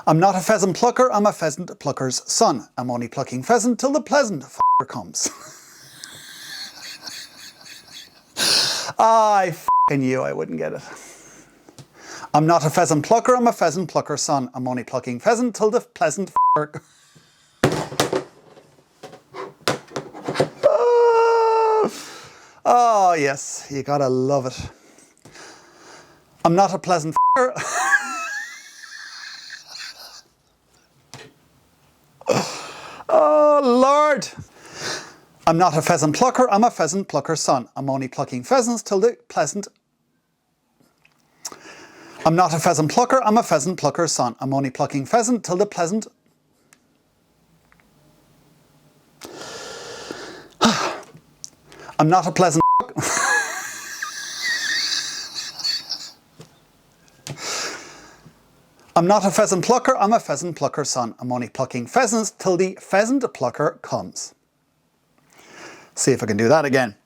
I'm not a pheasant plucker, I'm a pheasant plucker's son. I'm only plucking pheasant till the pleasant f***er comes. I f***ing knew I wouldn't get it. I'm not a pheasant plucker, I'm a pheasant plucker's son. I'm only plucking pheasant till the pleasant f***er. Oh yes, you gotta love it. I'm not a pleasant f***er. Oh Lord. I'm not a pheasant plucker, I'm a pheasant plucker's son. I'm only plucking pheasants till the pleasant... I'm not a pheasant plucker, I'm a pheasant plucker's son. I'm only plucking pheasant till the pleasant... I'm not a pleasant... I'm not a pheasant plucker, I'm a pheasant plucker's son. I'm only plucking pheasants till the pheasant plucker comes. See if I can do that again.